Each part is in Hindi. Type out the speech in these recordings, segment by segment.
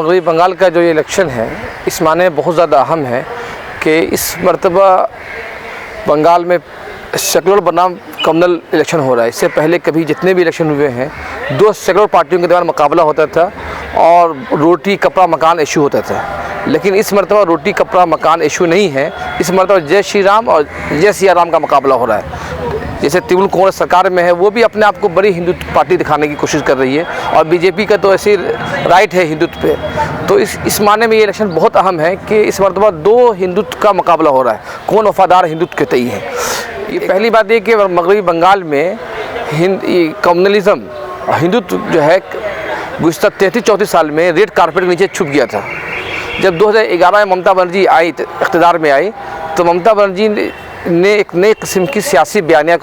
मगरबी बंगाल का जो ये इलेक्शन है इस माने बहुत ज़्यादा अहम है कि इस मरतबा बंगाल में सेकुलर बनाम कम्युनल इलेक्शन हो रहा है। इससे पहले कभी जितने भी इलेक्शन हुए हैं दो सेकुलर पार्टियों के दरमियान मुकाबला होता था और रोटी कपड़ा मकान इशू होता था, लेकिन इस मरतबा रोटी कपड़ा मकान इशू नहीं है। इस मरतबा जय श्री राम और जय सिया राम का मुकाबला हो रहा है। जैसे तृणमूल कांग्रेस सरकार में है वो भी अपने आप को बड़ी हिंदुत्व पार्टी दिखाने की कोशिश कर रही है और बीजेपी का तो ऐसी राइट है हिंदुत्व पे। तो इस माने में ये इलेक्शन बहुत अहम है कि इस मरतबा दो हिंदुत्व का मुकाबला हो रहा है, कौन वफादार हिंदुत्व के तई है। ये पहली बात ये कि मगरबी बंगाल में कम्युनलिज्म हिंदुत्व जो है गुज़श्ता 33-34 साल में रेड कारपेट के नीचे छुप गया था। जब 2011 में ममता बनर्जी आई इक़्तिदार में आई तो ममता बनर्जी ने एक नए किस्म की सियासी बयानिया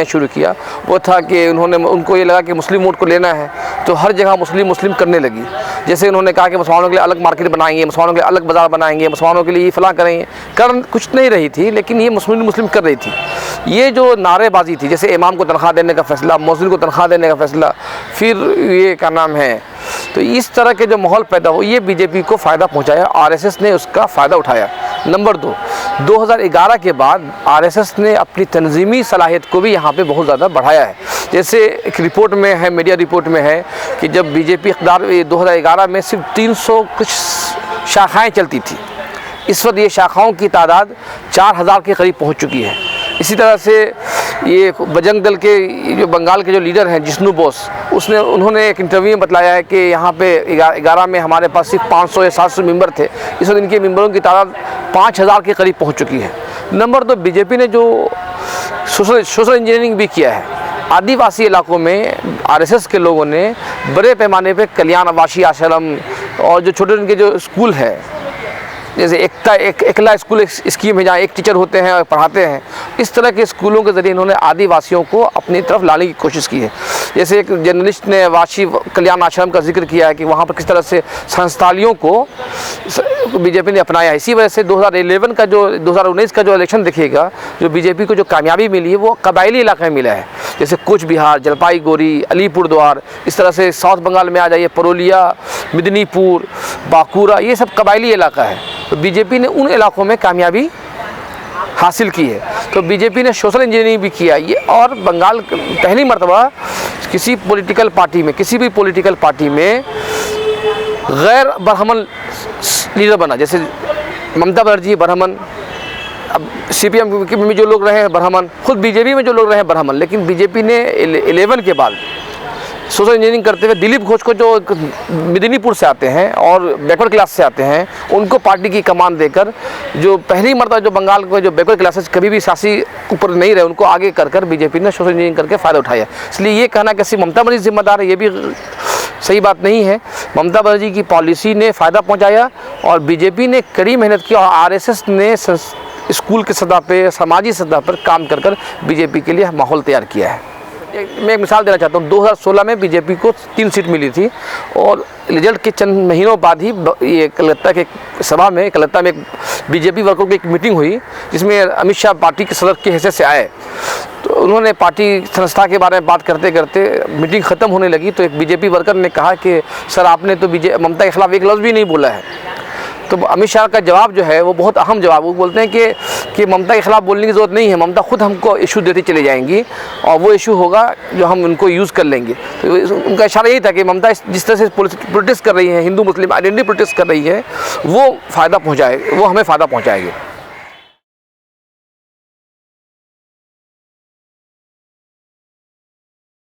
शुरू किया। वो था कि उनको ये लगा कि मुस्लिम वोट को लेना है तो हर जगह मुस्लिम करने लगी। जैसे उन्होंने कहा कि मुसलमानों के लिए अलग मार्केट बनाएंगे, मुसलमानों के लिए अलग बाज़ार बनाएंगे, मुसलमानों के लिए ये फलां करेंगे। कर कुछ नहीं रही थी, लेकिन ये मुस्लिम कर रही थी। ये जो नारेबाजी थी, जैसे इमाम को तनख्वाह देने का फ़ैसला, मौज़िन को तनख्वाह देने का फ़ैसला, फिर ये क्या नाम है, तो इस तरह के जो माहौल पैदा हो ये बीजेपी को फ़ायदा पहुंचाया। आरएसएस ने उसका फ़ायदा उठाया। नंबर 2, 2011 के बाद आरएसएस ने अपनी तंजीमी सलाहियत को भी यहाँ पे बहुत ज़्यादा बढ़ाया है। जैसे एक रिपोर्ट में है, मीडिया रिपोर्ट में है कि जब बीजेपी इक़्तिदार 2011 में सिर्फ 300 कुछ शाखाएँ चलती थी, इस वक्त ये शाखाओं की तादाद 4000 के करीब पहुँच चुकी है। इसी तरह से ये बजरंग दल के जो बंगाल के जो लीडर हैं जिष्णु बोस, उन्होंने एक इंटरव्यू में बतलाया है कि यहाँ पे 11 में हमारे पास सिर्फ 500 या 700 मेंबर थे, इस वक्त इनके मेंबरों की तादाद 5000 के करीब पहुँच चुकी है। नंबर 2, बीजेपी ने जो सोशल इंजीनियरिंग भी किया है। आदिवासी इलाकों में आरएसएस के लोगों ने बड़े पैमाने पर कल्याण आवासीय आश्रम और जो छोटे उनके जो स्कूल है, जैसे एकला स्कूल स्कीम है जहाँ एक टीचर होते हैं और पढ़ाते हैं, इस तरह के स्कूलों के ज़रिए इन्होंने आदिवासियों को अपनी तरफ लाने की कोशिश की है। जैसे एक जर्नलिस्ट ने वाशी कल्याण आश्रम का जिक्र किया है कि वहाँ पर किस तरह से संस्थालियों को बीजेपी ने अपनाया। इसी वजह से 2019 का जो इलेक्शन दिखेगा, जो बीजेपी को जो कामयाबी मिली है वो कबायली इलाके में मिला है। जैसे कूच बिहार, जलपाईगुड़ी, अलीपुरद्वार, इस तरह से साउथ बंगाल में आ जाइए, पुरुलिया, मिदनीपुर, बांकुरा, ये सब कबायली इलाका है। तो बीजेपी ने उन इलाकों में कामयाबी हासिल की है। तो बीजेपी ने सोशल इंजीनियरिंग भी किया ये, और बंगाल पहली मर्तबा किसी भी पॉलिटिकल पार्टी में गैर ब्राह्मण लीडर बना। जैसे ममता बनर्जी ब्राह्मण, अब सीपीएम में जो लोग रहे हैं ब्राह्मण, खुद बीजेपी में जो लोग रहे हैं ब्राह्मण, लेकिन बीजेपी ने 11 के बाद सोशल इंजीनियरिंग करते हुए दिलीप घोष को, जो मिदनीपुर से आते हैं और बैकवर्ड क्लास से आते हैं, उनको पार्टी की कमान देकर जो पहली मर्तबा जो बंगाल को जो बैकवर्ड क्लासेस कभी भी सियासी ऊपर नहीं रहे, उनको आगे कर बीजेपी ने सोशल इंजीनियरिंग करके फ़ायदा उठाया। इसलिए ये कहना कि सिर्फ ममता बनर्जी जिम्मेदार है, ये भी सही बात नहीं है। ममता बनर्जी की पॉलिसी ने फ़ायदा पहुँचाया और बीजेपी ने कड़ी मेहनत की, और आरएसएस ने स्कूल की सतह पर, समाजी सतह पर काम कर बीजेपी के लिए माहौल तैयार किया है। मैं एक मिसाल देना चाहता हूँ। 2016 में बीजेपी को 3 सीट मिली थी और रिजल्ट के चंद महीनों बाद ही ये कलकत्ता में एक बीजेपी वर्करों की एक मीटिंग हुई, जिसमें अमित शाह पार्टी के सदस्य की हैसियत से आए। तो उन्होंने पार्टी संस्था के बारे में बात करते करते मीटिंग ख़त्म होने लगी तो एक बीजेपी वर्कर ने कहा कि सर आपने तो ममता के खिलाफ एक लफ्ज़ भी नहीं बोला है। तो अमित शाह का जवाब जो है वो बहुत अहम जवाब, वो बोलते हैं कि ममता के खिलाफ बोलने की ज़रूरत नहीं है, ममता खुद हमको इशू देती चली जाएंगी और वो इशू होगा जो हम उनको यूज़ कर लेंगे। तो उनका इशारा यही था कि ममता जिस तरह से प्रोटेस्ट कर रही है, हिंदू मुस्लिम आइडेंटिटी प्रोटेस्ट कर रही है, वो हमें फ़ायदा पहुँचाएगी।